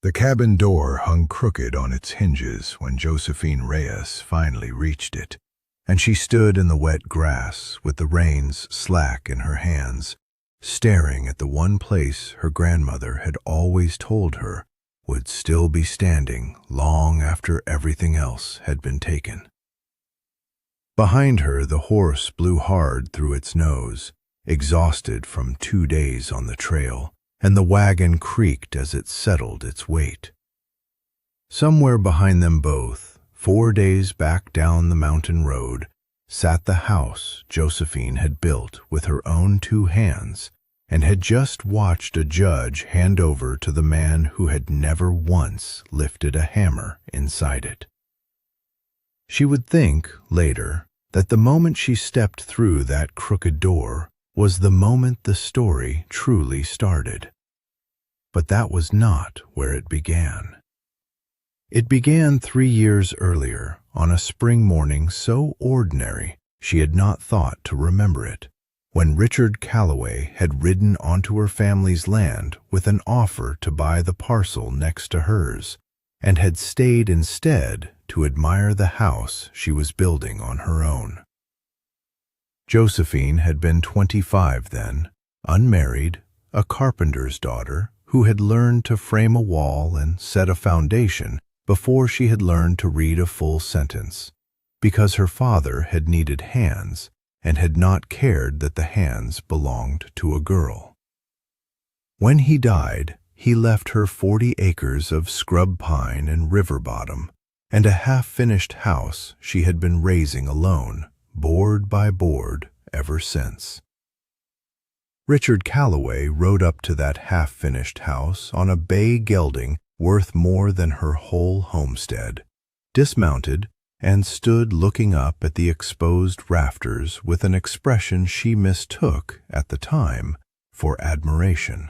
The cabin door hung crooked on its hinges when Josephine Reyes finally reached it, and she stood in the wet grass with the reins slack in her hands, staring at the one place her grandmother had always told her would still be standing long after everything else had been taken. Behind her, the horse blew hard through its nose, exhausted from 2 days on the trail, and the wagon creaked as it settled its weight. Somewhere behind them both, 4 days back down the mountain road, sat the house Josephine had built with her own 2 hands and had just watched a judge hand over to the man who had never once lifted a hammer inside it. She would think, later, that the moment she stepped through that crooked door was the moment the story truly started. But that was not where it began. It began 3 years earlier, on a spring morning so ordinary she had not thought to remember it, when Richard Calloway had ridden onto her family's land with an offer to buy the parcel next to hers, and had stayed instead to admire the house she was building on her own. Josephine had been 25 then, unmarried, a carpenter's daughter who had learned to frame a wall and set a foundation before she had learned to read a full sentence, because her father had needed hands and had not cared that the hands belonged to a girl. When he died, he left her 40 acres of scrub pine and river bottom, and a half-finished house she had been raising alone, board by board, ever since. Richard Calloway rode up to that half-finished house on a bay gelding worth more than her whole homestead, dismounted, and stood looking up at the exposed rafters with an expression she mistook, at the time, for admiration.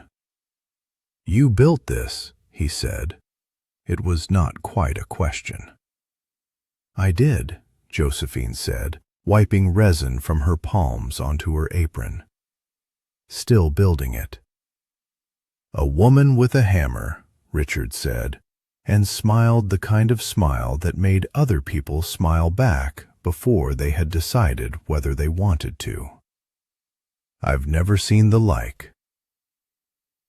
"You built this," he said. It was not quite a question. "I did," Josephine said, wiping resin from her palms onto her apron. "Still building it." "A woman with a hammer," Richard said, and smiled the kind of smile that made other people smile back before they had decided whether they wanted to. "I've never seen the like."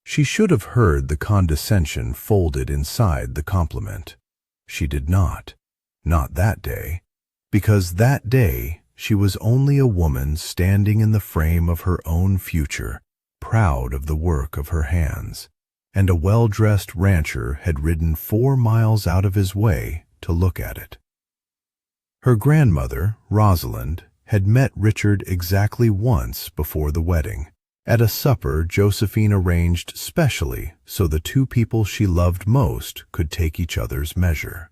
She should have heard the condescension folded inside the compliment. She did not that day, because that day she was only a woman standing in the frame of her own future, proud of the work of her hands, and a well-dressed rancher had ridden 4 miles out of his way to look at it. Her grandmother, Rosalind, had met Richard exactly once before the wedding, at a supper Josephine arranged specially so the 2 people she loved most could take each other's measure.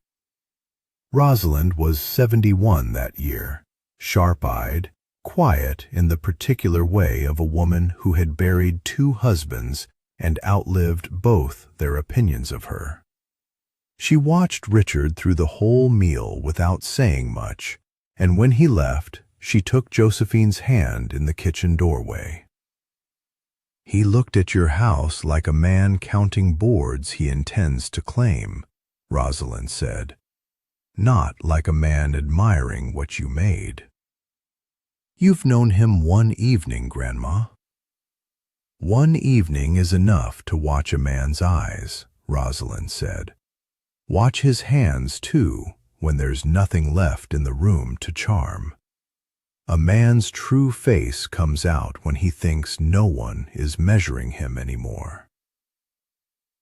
Rosalind was 71 that year, sharp-eyed, quiet in the particular way of a woman who had buried 2 husbands and outlived both their opinions of her. She watched Richard through the whole meal without saying much, and when he left, she took Josephine's hand in the kitchen doorway. "He looked at your house like a man counting boards he intends to claim," Rosalind said, "not like a man admiring what you made." "You've known him 1 evening, Grandma." "1 evening is enough to watch a man's eyes," Rosalind said. "Watch his hands, too, when there's nothing left in the room to charm. A man's true face comes out when he thinks no one is measuring him anymore."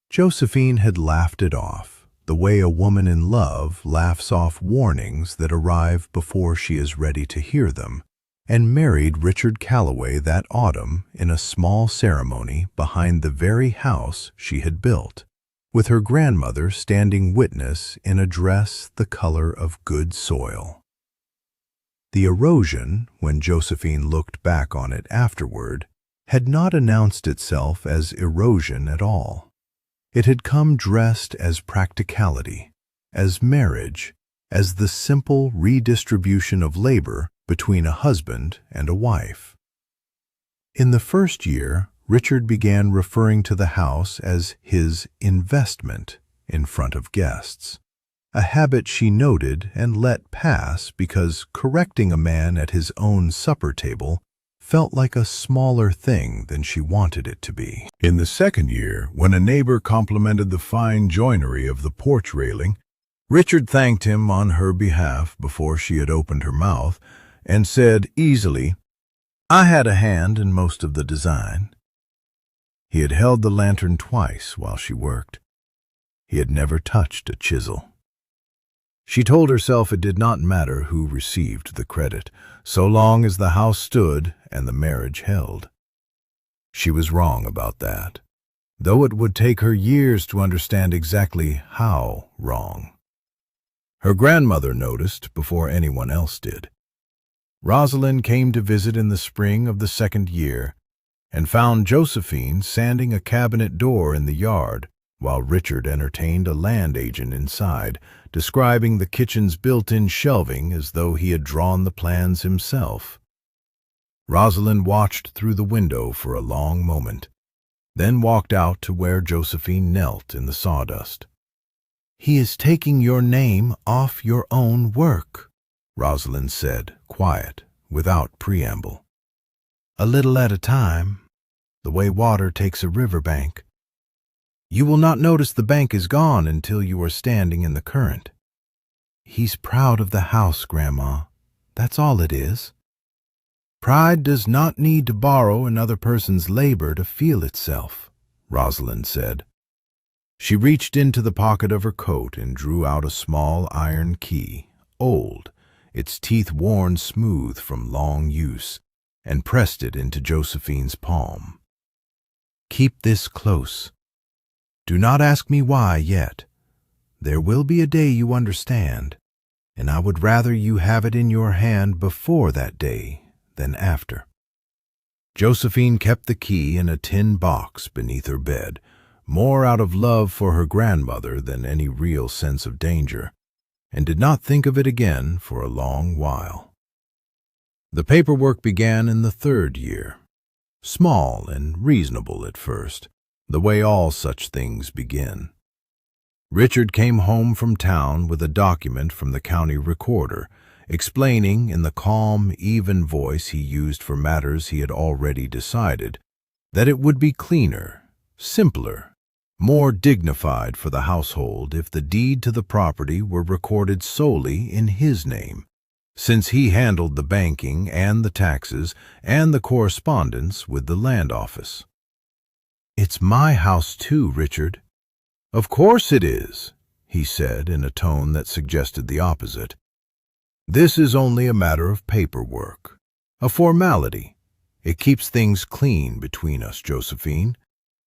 Josephine had laughed it off, the way a woman in love laughs off warnings that arrive before she is ready to hear them, and married Richard Calloway that autumn in a small ceremony behind the very house she had built, with her grandmother standing witness in a dress the color of good soil. The erosion, when Josephine looked back on it afterward, had not announced itself as erosion at all. It had come dressed as practicality, as marriage, as the simple redistribution of labor between a husband and a wife. In the first year, Richard began referring to the house as his investment in front of guests, a habit she noted and let pass because correcting a man at his own supper table felt like a smaller thing than she wanted it to be. In the second year, when a neighbor complimented the fine joinery of the porch railing, Richard thanked him on her behalf before she had opened her mouth and said easily, "I had a hand in most of the design." He had held the lantern twice while she worked. He had never touched a chisel. She told herself it did not matter who received the credit, so long as the house stood and the marriage held. She was wrong about that, though it would take her years to understand exactly how wrong. Her grandmother noticed before anyone else did. Rosalind came to visit in the spring of the second year and found Josephine sanding a cabinet door in the yard while Richard entertained a land agent inside, describing the kitchen's built-in shelving as though he had drawn the plans himself. Rosalind watched through the window for a long moment, then walked out to where Josephine knelt in the sawdust. "He is taking your name off your own work," Rosalind said, quiet, without preamble. "A little at a time, the way water takes a riverbank. You will not notice the bank is gone until you are standing in the current. He's proud of the house, Grandma. That's all it is. Pride does not need to borrow another person's labor to feel itself," Rosalind said. She reached into the pocket of her coat and drew out a small iron key, old, its teeth worn smooth from long use, and pressed it into Josephine's palm. "Keep this close. Do not ask me why yet. There will be a day you understand, and I would rather you have it in your hand before that day than after." Josephine kept the key in a tin box beneath her bed, more out of love for her grandmother than any real sense of danger, and did not think of it again for a long while. The paperwork began in the third year, small and reasonable at first, the way all such things begin. Richard came home from town with a document from the county recorder, explaining in the calm, even voice he used for matters he had already decided, that it would be cleaner, simpler, more dignified for the household if the deed to the property were recorded solely in his name, since he handled the banking and the taxes and the correspondence with the land office. "It's my house too, Richard." "Of course it is," he said in a tone that suggested the opposite. "This is only a matter of paperwork, a formality. It keeps things clean between us, Josephine,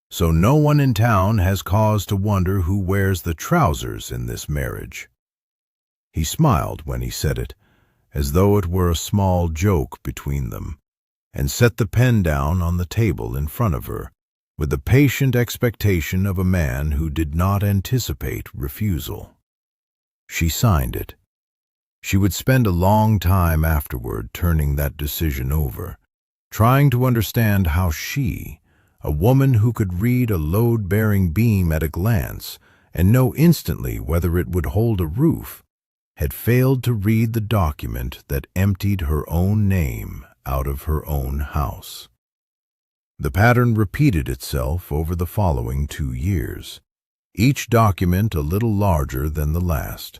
so no one in town has cause to wonder who wears the trousers in this marriage." He smiled when he said it, as though it were a small joke between them, and set the pen down on the table in front of her, with the patient expectation of a man who did not anticipate refusal. She signed it. She would spend a long time afterward turning that decision over, trying to understand how she, a woman who could read a load-bearing beam at a glance and know instantly whether it would hold a roof, had failed to read the document that emptied her own name out of her own house. The pattern repeated itself over the following 2 years, each document a little larger than the last,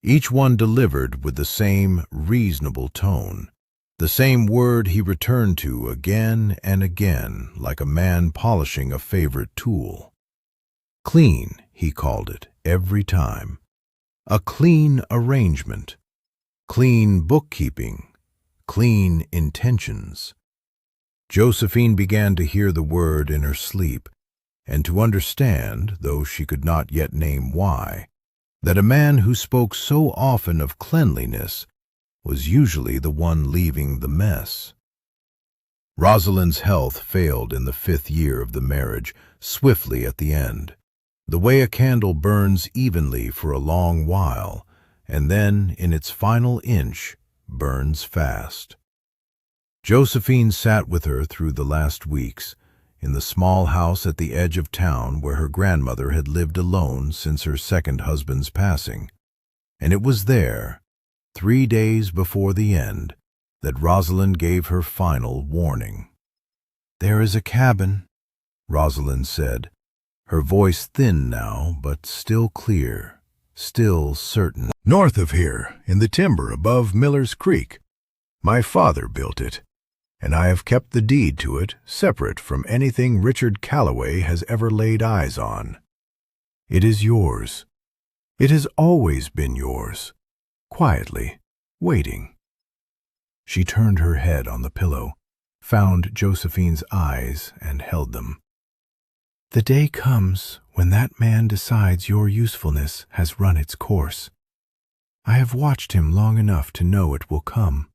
each one delivered with the same reasonable tone, the same word he returned to again and again like a man polishing a favorite tool. Clean, he called it every time. A clean arrangement, clean bookkeeping, clean intentions. Josephine began to hear the word in her sleep, and to understand, though she could not yet name why, that a man who spoke so often of cleanliness was usually the one leaving the mess. Rosalind's health failed in the 5th year of the marriage, swiftly at the end, the way a candle burns evenly for a long while, and then, in its final inch, burns fast. Josephine sat with her through the last weeks, in the small house at the edge of town where her grandmother had lived alone since her second husband's passing. And it was there, 3 days before the end, that Rosalind gave her final warning. "There is a cabin," Rosalind said, her voice thin now, but still clear, still certain. "North of here, in the timber above Miller's Creek. My father built it, and I have kept the deed to it separate from anything Richard Calloway has ever laid eyes on. It is yours. It has always been yours, quietly, waiting." She turned her head on the pillow, found Josephine's eyes, and held them. "The day comes when that man decides your usefulness has run its course. I have watched him long enough to know it will come.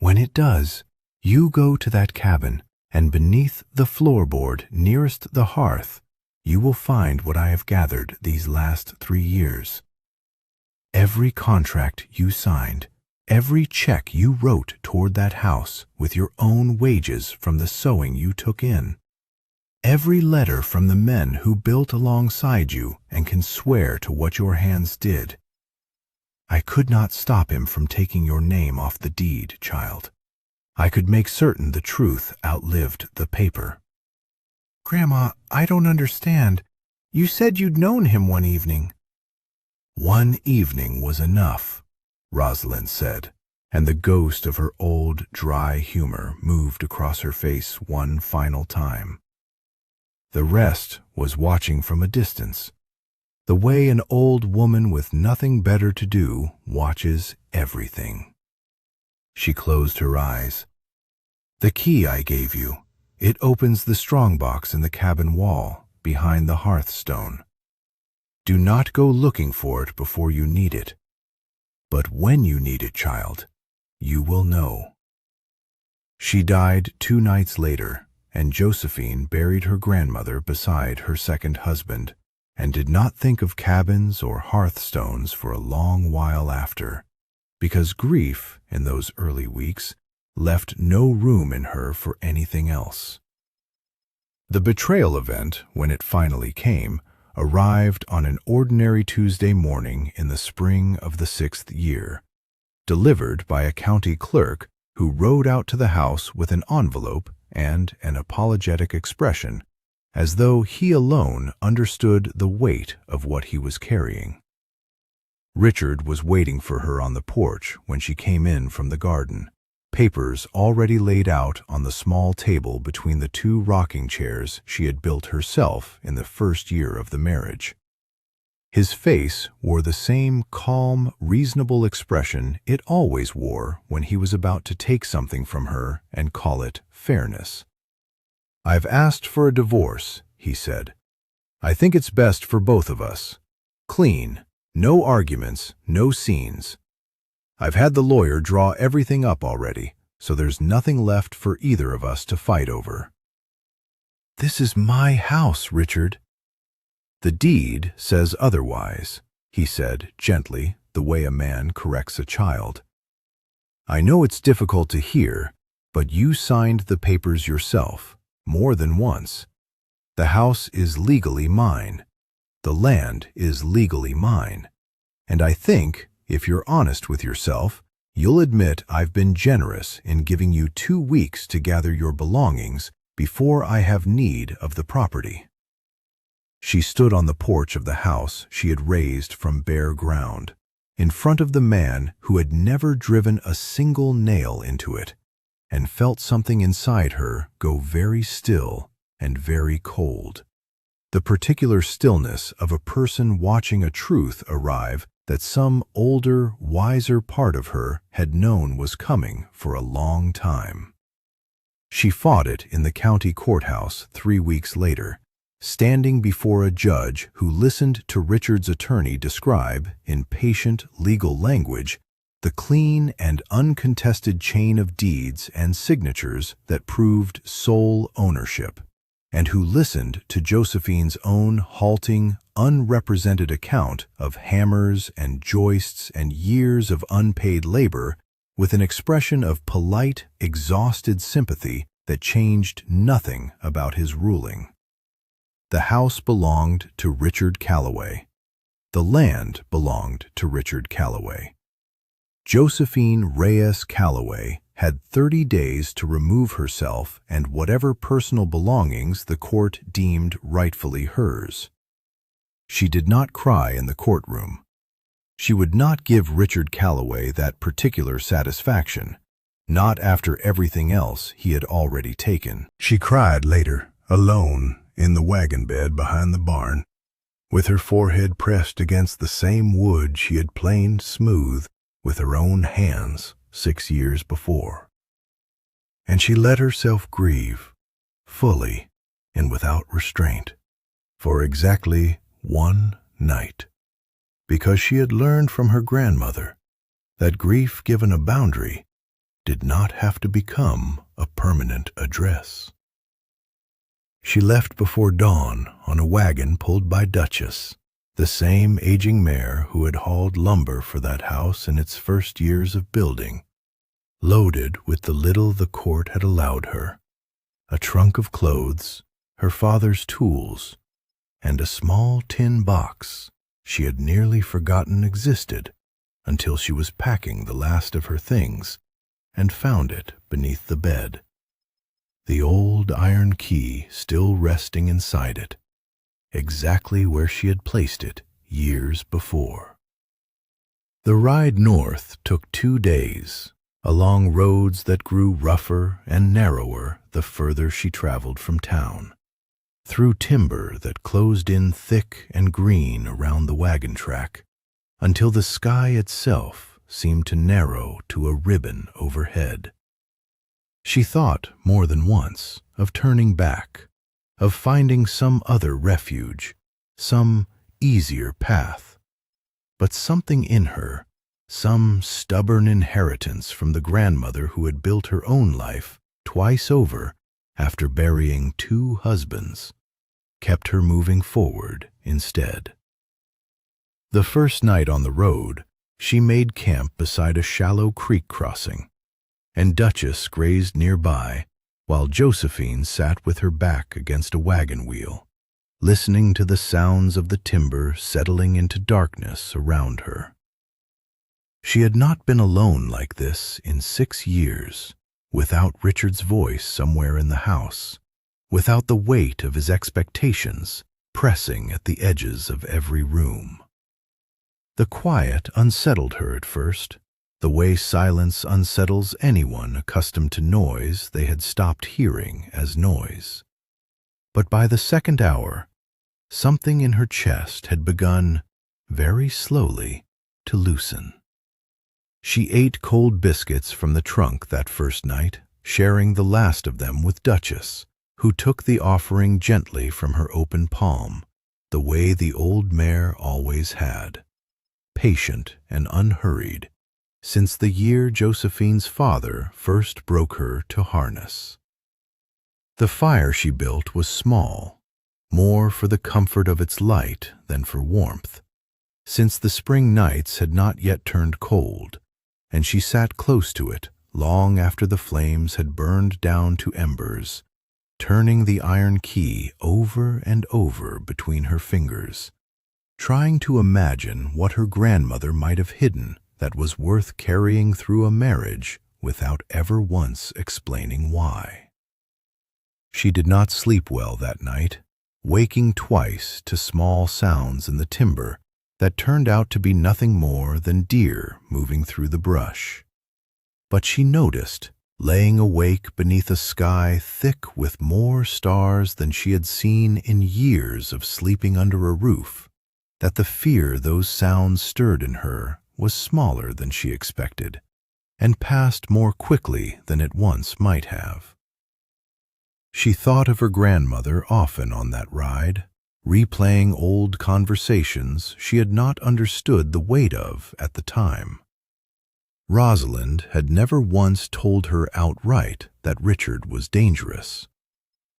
When it does, you go to that cabin, and beneath the floorboard nearest the hearth, you will find what I have gathered these last 3 years. Every contract you signed, every check you wrote toward that house with your own wages from the sewing you took in, every letter from the men who built alongside you and can swear to what your hands did. I could not stop him from taking your name off the deed, child. I could make certain the truth outlived the paper." "Grandma, I don't understand. You said you'd known him one evening." "One evening was enough," Rosalind said, and the ghost of her old, dry humor moved across her face one final time. The rest was watching from a distance, the way an old woman with nothing better to do watches everything. She closed her eyes. "The key I gave you, it opens the strongbox in the cabin wall, behind the hearthstone. Do not go looking for it before you need it. But when you need it, child, you will know." She died 2 nights later, and Josephine buried her grandmother beside her second husband, and did not think of cabins or hearthstones for a long while after, because grief in those early weeks left no room in her for anything else. The betrayal event, when it finally came, arrived on an ordinary Tuesday morning in the spring of the 6th year, delivered by a county clerk who rode out to the house with an envelope and an apologetic expression, as though he alone understood the weight of what he was carrying. Richard was waiting for her on the porch when she came in from the garden, papers already laid out on the small table between the 2 rocking chairs she had built herself in the first year of the marriage. His face wore the same calm, reasonable expression it always wore when he was about to take something from her and call it fairness. "I've asked for a divorce," he said. "I think it's best for both of us. Clean, no arguments, no scenes. I've had the lawyer draw everything up already, so there's nothing left for either of us to fight over." "This is my house, Richard." "The deed says otherwise," he said gently, the way a man corrects a child. "I know it's difficult to hear, but you signed the papers yourself, more than once. The house is legally mine. The land is legally mine. And I think, if you're honest with yourself, you'll admit I've been generous in giving you 2 weeks to gather your belongings before I have need of the property." She stood on the porch of the house she had raised from bare ground, in front of the man who had never driven a single nail into it, and felt something inside her go very still and very cold. The particular stillness of a person watching a truth arrive that some older, wiser part of her had known was coming for a long time. She fought it in the county courthouse 3 weeks later, standing before a judge who listened to Richard's attorney describe, in patient legal language, the clean and uncontested chain of deeds and signatures that proved sole ownership, and who listened to Josephine's own halting, unrepresented account of hammers and joists and years of unpaid labor with an expression of polite, exhausted sympathy that changed nothing about his ruling. The house belonged to Richard Calloway. The land belonged to Richard Calloway. Josephine Reyes Calloway had 30 days to remove herself and whatever personal belongings the court deemed rightfully hers. She did not cry in the courtroom. She would not give Richard Calloway that particular satisfaction, not after everything else he had already taken. She cried later, alone, in the wagon bed behind the barn, with her forehead pressed against the same wood she had planed smooth with her own hands 6 years before. And she let herself grieve, fully and without restraint, for exactly one night, because she had learned from her grandmother that grief given a boundary did not have to become a permanent address. She left before dawn on a wagon pulled by Duchess, the same aging mare who had hauled lumber for that house in its first years of building, loaded with the little the court had allowed her, a trunk of clothes, her father's tools, and a small tin box she had nearly forgotten existed until she was packing the last of her things and found it beneath the bed, the old iron key still resting inside it, exactly where she had placed it years before. The ride north took 2 days, along roads that grew rougher and narrower the further she traveled from town, through timber that closed in thick and green around the wagon track, until the sky itself seemed to narrow to a ribbon overhead. She thought more than once of turning back, of finding some other refuge, some easier path. But something in her, some stubborn inheritance from the grandmother who had built her own life twice over after burying 2 husbands, kept her moving forward instead. The first night on the road, she made camp beside a shallow creek crossing, and Duchess grazed nearby while Josephine sat with her back against a wagon wheel, listening to the sounds of the timber settling into darkness around her. She had not been alone like this in 6 years, without Richard's voice somewhere in the house, without the weight of his expectations pressing at the edges of every room. The quiet unsettled her at first, the way silence unsettles anyone accustomed to noise they had stopped hearing as noise. But by the second hour, something in her chest had begun, very slowly, to loosen. She ate cold biscuits from the trunk that first night, sharing the last of them with Duchess, who took the offering gently from her open palm, the way the old mare always had, patient and unhurried, since the year Josephine's father first broke her to harness. The fire she built was small, more for the comfort of its light than for warmth, since the spring nights had not yet turned cold, and she sat close to it long after the flames had burned down to embers, turning the iron key over and over between her fingers, trying to imagine what her grandmother might have hidden that was worth carrying through a marriage without ever once explaining why. She did not sleep well that night, waking twice to small sounds in the timber that turned out to be nothing more than deer moving through the brush. But she noticed, laying awake beneath a sky thick with more stars than she had seen in years of sleeping under a roof, that the fear those sounds stirred in her was smaller than she expected, and passed more quickly than it once might have. She thought of her grandmother often on that ride, replaying old conversations she had not understood the weight of at the time. Rosalind had never once told her outright that Richard was dangerous.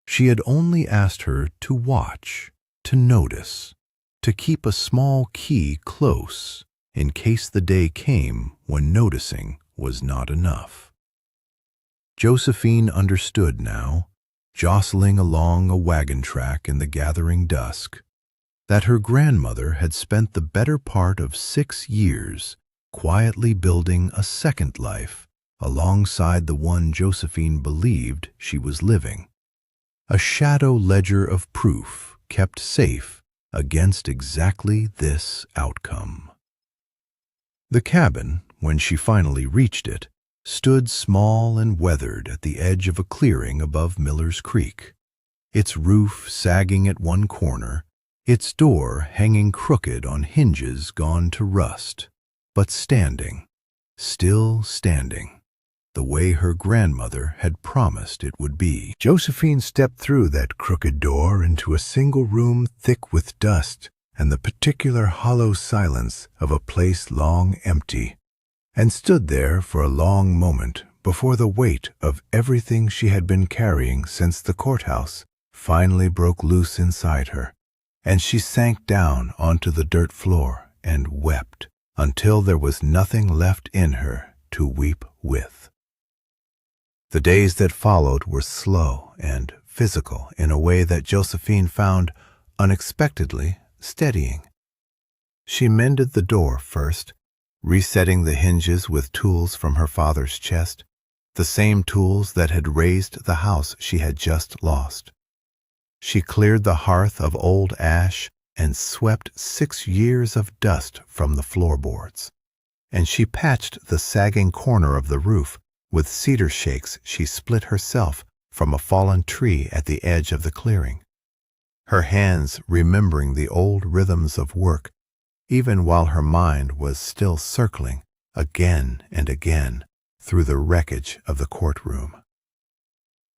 She had only asked her to watch, to notice, to keep a small key close in case the day came when noticing was not enough. Josephine understood now, jostling along a wagon track in the gathering dusk, that her grandmother had spent the better part of 6 years quietly building a second life alongside the one Josephine believed she was living. A shadow ledger of proof kept safe against exactly this outcome. The cabin, when she finally reached it, stood small and weathered at the edge of a clearing above Miller's Creek, its roof sagging at one corner, its door hanging crooked on hinges gone to rust, but standing, still standing, the way her grandmother had promised it would be. Josephine stepped through that crooked door into a single room thick with dust and the particular hollow silence of a place long empty, and stood there for a long moment before the weight of everything she had been carrying since the courthouse finally broke loose inside her, and she sank down onto the dirt floor and wept until there was nothing left in her to weep with. The days that followed were slow and physical in a way that Josephine found unexpectedly steadying. She mended the door first, resetting the hinges with tools from her father's chest, the same tools that had raised the house she had just lost. She cleared the hearth of old ash and swept 6 years of dust from the floorboards, and she patched the sagging corner of the roof with cedar shakes she split herself from a fallen tree at the edge of the clearing, her hands remembering the old rhythms of work even while her mind was still circling again and again through the wreckage of the courtroom.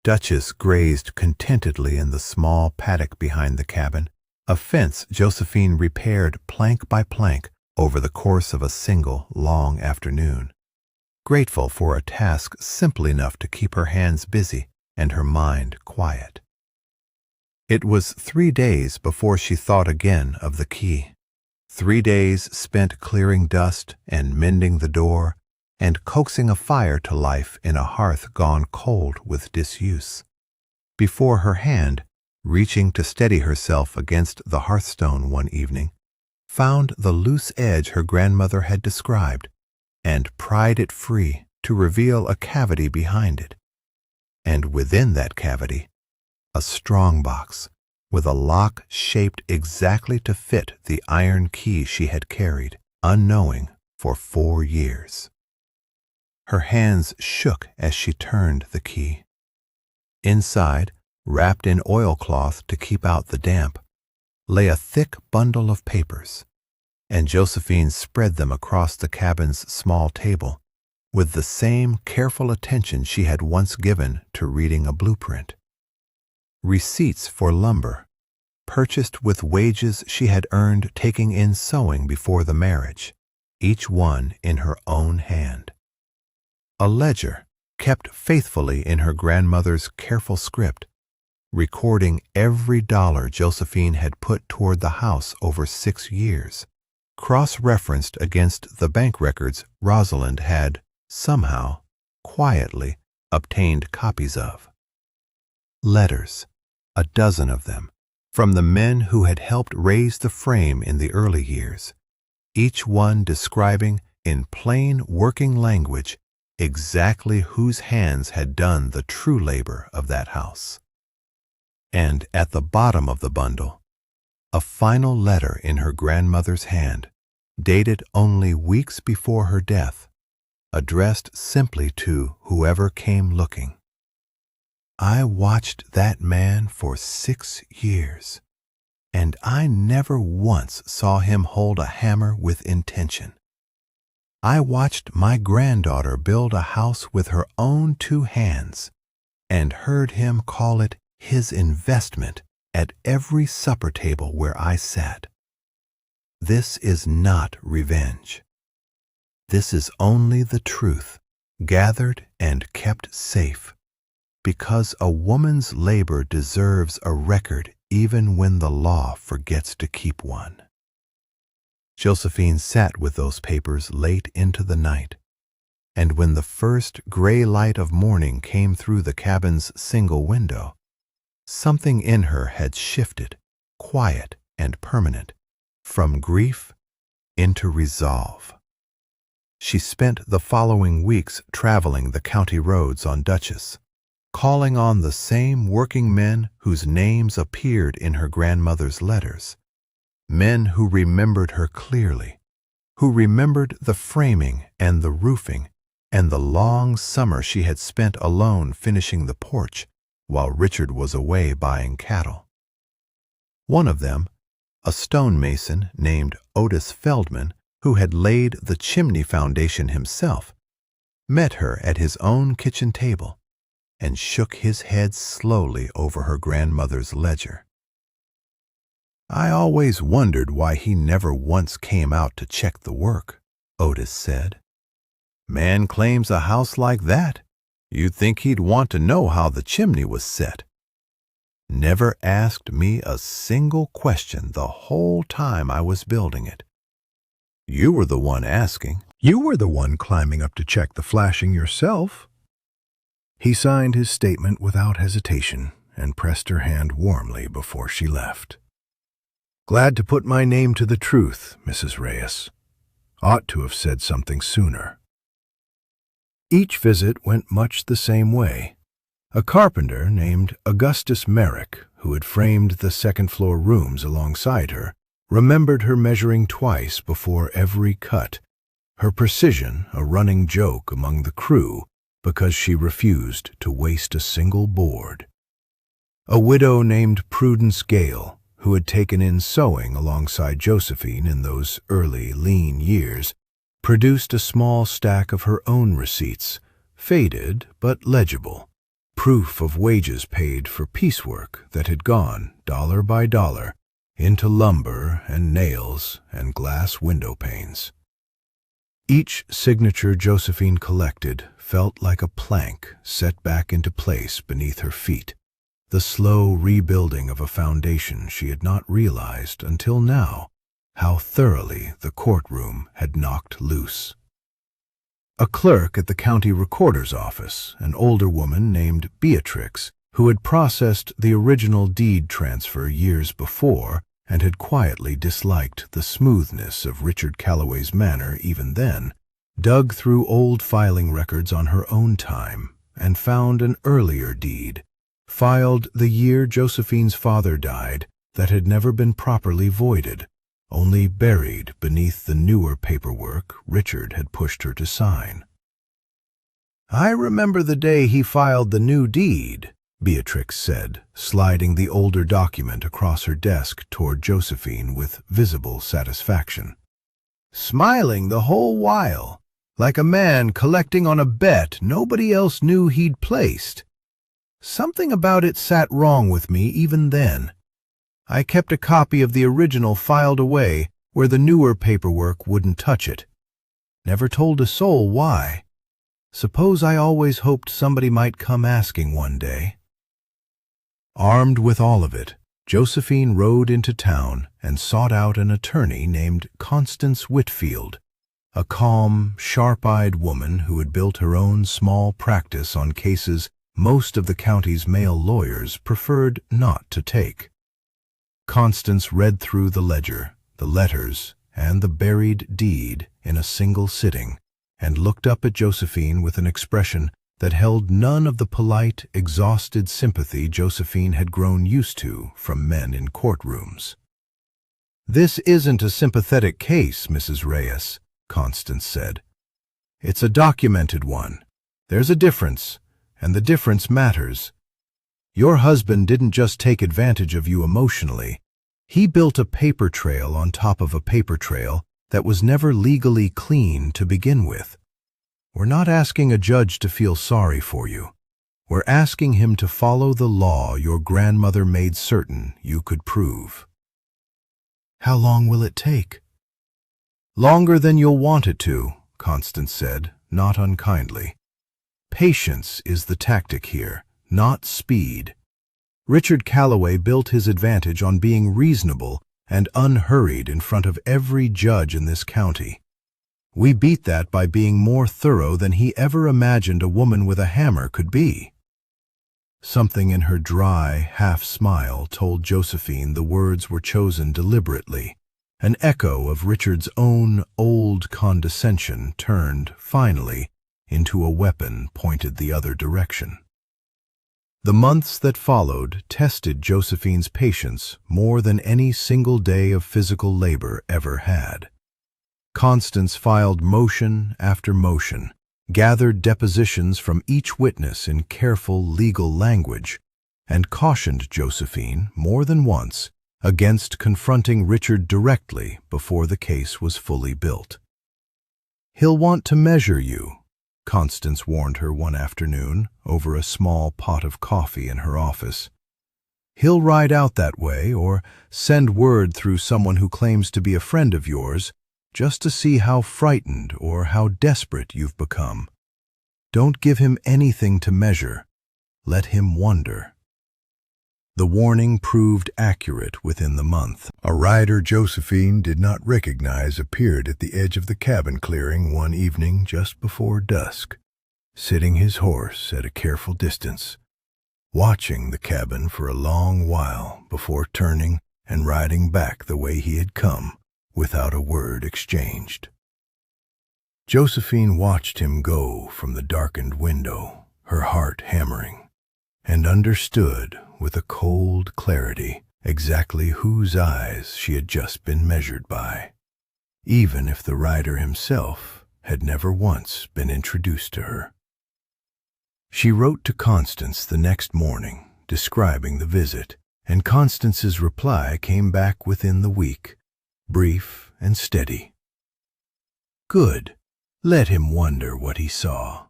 Duchess grazed contentedly in the small paddock behind the cabin, a fence Josephine repaired plank by plank over the course of a single long afternoon, grateful for a task simple enough to keep her hands busy and her mind quiet. It was 3 days before she thought again of the key. 3 days spent clearing dust and mending the door and coaxing a fire to life in a hearth gone cold with disuse, before her hand, reaching to steady herself against the hearthstone one evening, found the loose edge her grandmother had described and pried it free to reveal a cavity behind it, and within that cavity, a strong box with a lock shaped exactly to fit the iron key she had carried, unknowing, for 4 years. Her hands shook as she turned the key. Inside, wrapped in oilcloth to keep out the damp, lay a thick bundle of papers, and Josephine spread them across the cabin's small table with the same careful attention she had once given to reading a blueprint. Receipts for lumber, purchased with wages she had earned taking in sewing before the marriage, each one in her own hand. A ledger kept faithfully in her grandmother's careful script, recording every dollar Josephine had put toward the house over 6 years, cross-referenced against the bank records Rosalind had, somehow, quietly, obtained copies of. Letters, a dozen of them, from the men who had helped raise the frame in the early years, each one describing, in plain working language, exactly whose hands had done the true labor of that house. And at the bottom of the bundle, a final letter in her grandmother's hand, dated only weeks before her death, addressed simply to whoever came looking. I watched that man for 6 years, and I never once saw him hold a hammer with intention. I watched my granddaughter build a house with her own 2 hands, and heard him call it his investment at every supper table where I sat. This is not revenge. This is only the truth, gathered and kept safe, because a woman's labor deserves a record even when the law forgets to keep one. Josephine sat with those papers late into the night, and when the first gray light of morning came through the cabin's single window, something in her had shifted, quiet and permanent, from grief into resolve. She spent the following weeks traveling the county roads on Duchess, calling on the same working men whose names appeared in her grandmother's letters, men who remembered her clearly, who remembered the framing and the roofing and the long summer she had spent alone finishing the porch while Richard was away buying cattle. One of them, a stonemason named Otis Feldman, who had laid the chimney foundation himself, met her at his own kitchen table and shook his head slowly over her grandmother's ledger. "I always wondered why he never once came out to check the work," Otis said. "Man claims a house like that, you'd think he'd want to know how the chimney was set. Never asked me a single question the whole time I was building it. You were the one asking. You were the one climbing up to check the flashing yourself." He signed his statement without hesitation and pressed her hand warmly before she left. "Glad to put my name to the truth, Mrs. Reyes. Ought to have said something sooner." Each visit went much the same way. A carpenter named Augustus Merrick, who had framed the second-floor rooms alongside her, remembered her measuring twice before every cut, her precision a running joke among the crew because she refused to waste a single board. A widow named Prudence Gale, who had taken in sewing alongside Josephine in those early, lean years, produced a small stack of her own receipts, faded but legible, proof of wages paid for piecework that had gone, dollar by dollar, into lumber and nails and glass window panes. Each signature Josephine collected felt like a plank set back into place beneath her feet, the slow rebuilding of a foundation she had not realized until now how thoroughly the courtroom had knocked loose. A clerk at the county recorder's office, an older woman named Beatrix, who had processed the original deed transfer years before and had quietly disliked the smoothness of Richard Calloway's manner even then, dug through old filing records on her own time and found an earlier deed, filed the year Josephine's father died, that had never been properly voided, only buried beneath the newer paperwork Richard had pushed her to sign. "I remember the day he filed the new deed," Beatrix said, sliding the older document across her desk toward Josephine with visible satisfaction. "Smiling the whole while, like a man collecting on a bet nobody else knew he'd placed. Something about it sat wrong with me even then. I kept a copy of the original filed away where the newer paperwork wouldn't touch it. Never told a soul why. Suppose I always hoped somebody might come asking one day." Armed with all of it, Josephine rode into town and sought out an attorney named Constance Whitfield, a calm, sharp-eyed woman who had built her own small practice on cases most of the county's male lawyers preferred not to take. Constance read through the ledger, the letters, and the buried deed in a single sitting, and looked up at Josephine with an expression that held none of the polite, exhausted sympathy Josephine had grown used to from men in courtrooms. "This isn't a sympathetic case, Mrs. Reyes," Constance said. "It's a documented one. There's a difference, and the difference matters. Your husband didn't just take advantage of you emotionally. He built a paper trail on top of a paper trail that was never legally clean to begin with. We're not asking a judge to feel sorry for you. We're asking him to follow the law your grandmother made certain you could prove." "How long will it take?" "Longer than you'll want it to," Constance said, not unkindly. "Patience is the tactic here, not speed. Richard Calloway built his advantage on being reasonable and unhurried in front of every judge in this county. We beat that by being more thorough than he ever imagined a woman with a hammer could be." Something in her dry, half-smile told Josephine the words were chosen deliberately. An echo of Richard's own old condescension turned, finally, into a weapon pointed the other direction. The months that followed tested Josephine's patience more than any single day of physical labor ever had. Constance filed motion after motion, gathered depositions from each witness in careful legal language, and cautioned Josephine more than once against confronting Richard directly before the case was fully built. "He'll want to measure you," Constance warned her one afternoon over a small pot of coffee in her office. "He'll ride out that way or send word through someone who claims to be a friend of yours just to see how frightened or how desperate you've become. Don't give him anything to measure. Let him wonder." The warning proved accurate within the month. A rider Josephine did not recognize appeared at the edge of the cabin clearing one evening just before dusk, sitting his horse at a careful distance, watching the cabin for a long while before turning and riding back the way he had come, without a word exchanged. Josephine watched him go from the darkened window, her heart hammering, and understood with a cold clarity exactly whose eyes she had just been measured by, even if the rider himself had never once been introduced to her. She wrote to Constance the next morning, describing the visit, and Constance's reply came back within the week, brief and steady. "Good. Let him wonder what he saw.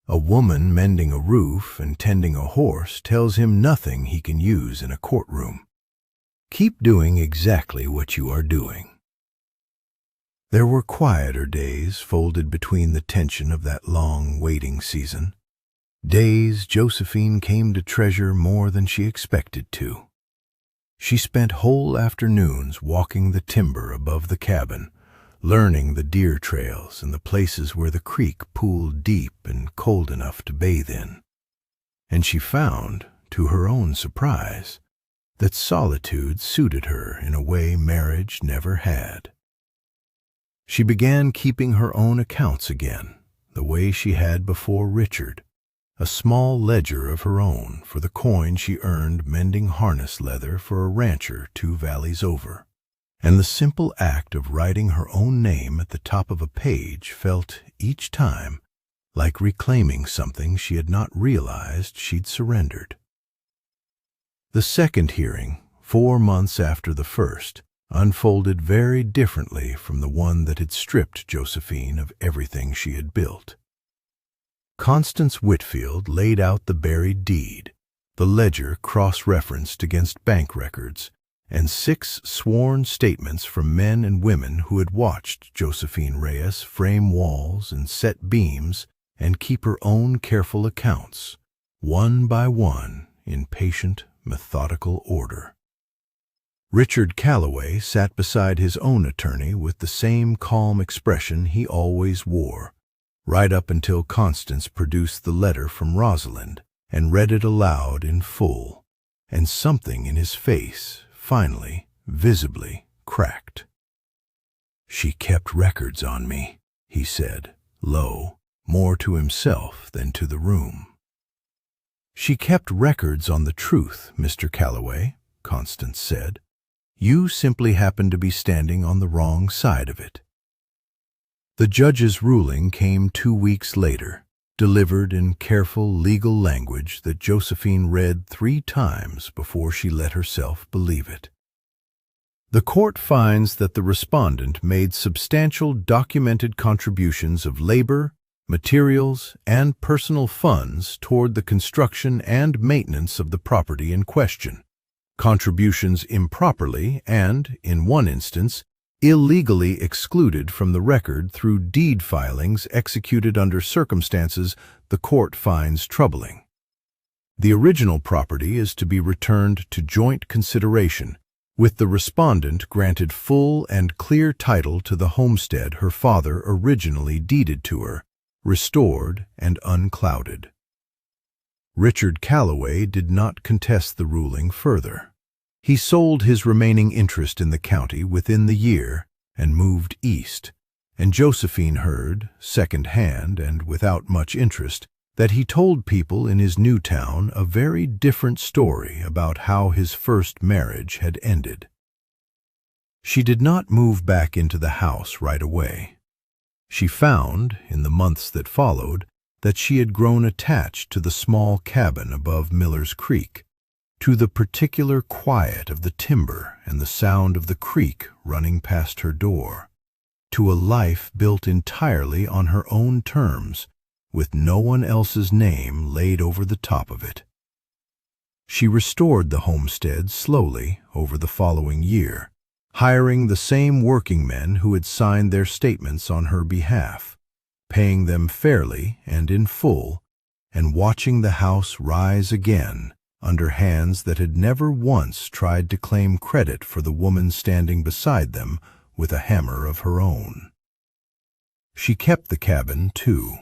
A woman mending a roof and tending a horse tells him nothing he can use in a courtroom. Keep doing exactly what you are doing." There were quieter days folded between the tension of that long waiting season, days Josephine came to treasure more than she expected to. She spent whole afternoons walking the timber above the cabin, learning the deer trails and the places where the creek pooled deep and cold enough to bathe in. And she found, to her own surprise, that solitude suited her in a way marriage never had. She began keeping her own accounts again, the way she had before Richard, a small ledger of her own for the coin she earned mending harness leather for a rancher 2 valleys over. And the simple act of writing her own name at the top of a page felt, each time, like reclaiming something she had not realized she'd surrendered. The second hearing, 4 months after the first, unfolded very differently from the one that had stripped Josephine of everything she had built. Constance Whitfield laid out the buried deed, the ledger cross-referenced against bank records, and 6 sworn statements from men and women who had watched Josephine Reyes frame walls and set beams and keep her own careful accounts, one by one, in patient, methodical order. Richard Calloway sat beside his own attorney with the same calm expression he always wore, right up until Constance produced the letter from Rosalind and read it aloud in full, and something in his face finally, visibly, cracked. "She kept records on me," he said, low, more to himself than to the room. "She kept records on the truth, Mr. Calloway," Constance said. "You simply happened to be standing on the wrong side of it." The judge's ruling came 2 weeks later, delivered in careful legal language that Josephine read 3 times before she let herself believe it. The court finds that the respondent made substantial documented contributions of labor, materials, and personal funds toward the construction and maintenance of the property in question. Contributions improperly and, in one instance, illegally excluded from the record through deed filings executed under circumstances the court finds troubling. The original property is to be returned to joint consideration, with the respondent granted full and clear title to the homestead her father originally deeded to her, restored and unclouded. Richard Calloway did not contest the ruling further. He sold his remaining interest in the county within the year and moved east, and Josephine heard, second-hand and without much interest, that he told people in his new town a very different story about how his first marriage had ended. She did not move back into the house right away. She found, in the months that followed, that she had grown attached to the small cabin above Miller's Creek, to the particular quiet of the timber and the sound of the creek running past her door, to a life built entirely on her own terms, with no one else's name laid over the top of it. She restored the homestead slowly over the following year, hiring the same working men who had signed their statements on her behalf, paying them fairly and in full, and watching the house rise again under hands that had never once tried to claim credit for the woman standing beside them with a hammer of her own. She kept the cabin, too.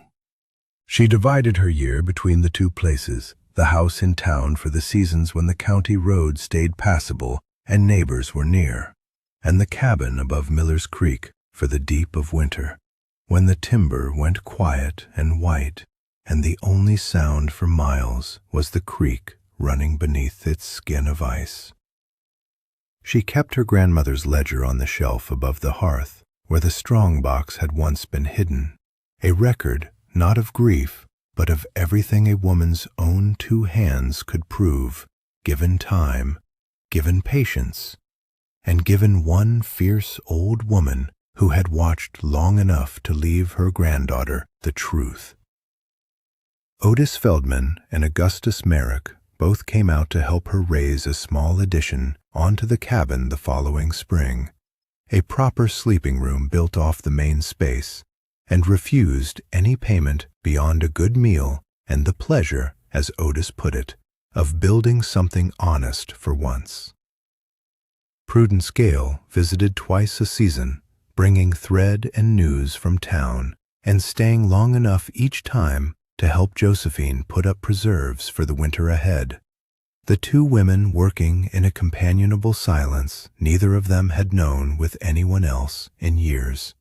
She divided her year between the two places, the house in town for the seasons when the county road stayed passable and neighbors were near, and the cabin above Miller's Creek for the deep of winter, when the timber went quiet and white, and the only sound for miles was the creek running beneath its skin of ice. She kept her grandmother's ledger on the shelf above the hearth, where the strong box had once been hidden, a record not of grief, but of everything a woman's own two hands could prove, given time, given patience, and given one fierce old woman who had watched long enough to leave her granddaughter the truth. Otis Feldman and Augustus Merrick both came out to help her raise a small addition onto the cabin the following spring, a proper sleeping room built off the main space, and refused any payment beyond a good meal and the pleasure, as Otis put it, of building something honest for once. Prudence Gale visited twice a season, bringing thread and news from town, and staying long enough each time to help Josephine put up preserves for the winter ahead. The two women working in a companionable silence neither of them had known with anyone else in years.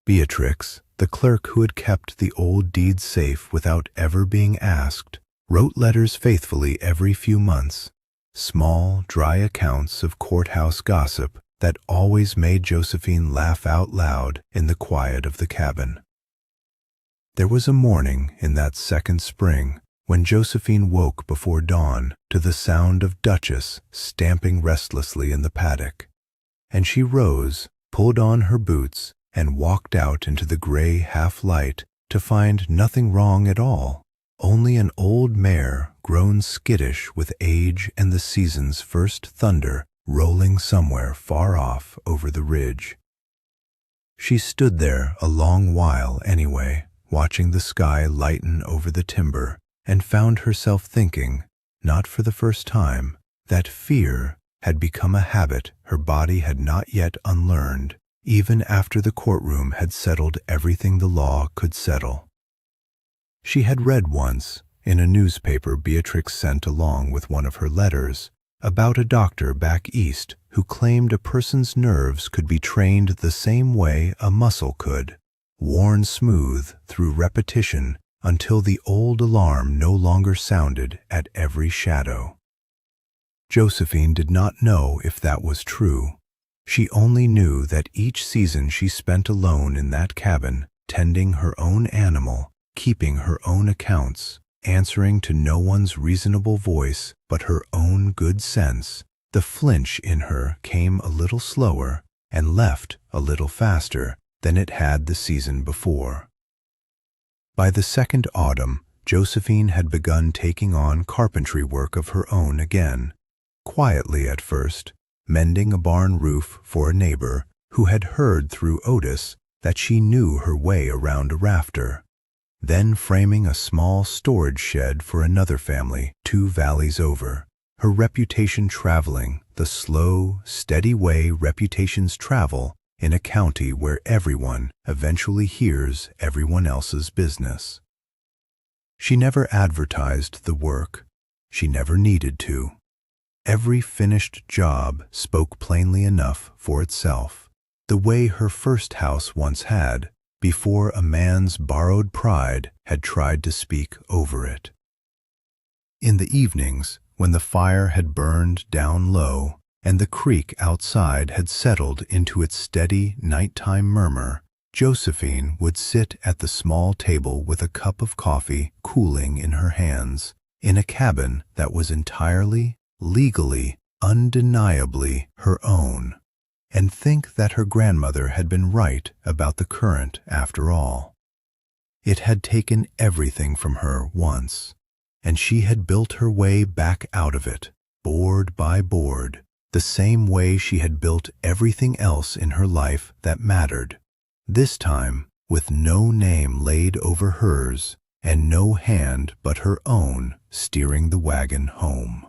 Beatrix, the clerk who had kept the old deed safe without ever being asked, wrote letters faithfully every few months, small, dry accounts of courthouse gossip that always made Josephine laugh out loud in the quiet of the cabin. There was a morning in that second spring when Josephine woke before dawn to the sound of Duchess stamping restlessly in the paddock, and she rose, pulled on her boots, and walked out into the gray half-light to find nothing wrong at all, only an old mare grown skittish with age and the season's first thunder rolling somewhere far off over the ridge. She stood there a long while anyway, watching the sky lighten over the timber, and found herself thinking, not for the first time, that fear had become a habit her body had not yet unlearned, even after the courtroom had settled everything the law could settle. She had read once, in a newspaper Beatrix sent along with one of her letters, about a doctor back east who claimed a person's nerves could be trained the same way a muscle could, worn smooth through repetition until the old alarm no longer sounded at every shadow. Josephine did not know if that was true. She only knew that each season she spent alone in that cabin, tending her own animal, keeping her own accounts, answering to no one's reasonable voice but her own good sense, the flinch in her came a little slower and left a little faster than it had the season before. By the second autumn, Josephine had begun taking on carpentry work of her own again, quietly at first, mending a barn roof for a neighbor who had heard through Otis that she knew her way around a rafter, then framing a small storage shed for another family 2 valleys over, her reputation traveling the slow, steady way reputations travel in a county where everyone eventually hears everyone else's business. She never advertised the work. She never needed to. Every finished job spoke plainly enough for itself, the way her first house once had, before a man's borrowed pride had tried to speak over it. In the evenings, when the fire had burned down low and the creek outside had settled into its steady nighttime murmur, Josephine would sit at the small table with a cup of coffee cooling in her hands, in a cabin that was entirely, legally, undeniably her own, and think that her grandmother had been right about the current after all. It had taken everything from her once, and she had built her way back out of it, board by board, the same way she had built everything else in her life that mattered, this time with no name laid over hers and no hand but her own steering the wagon home.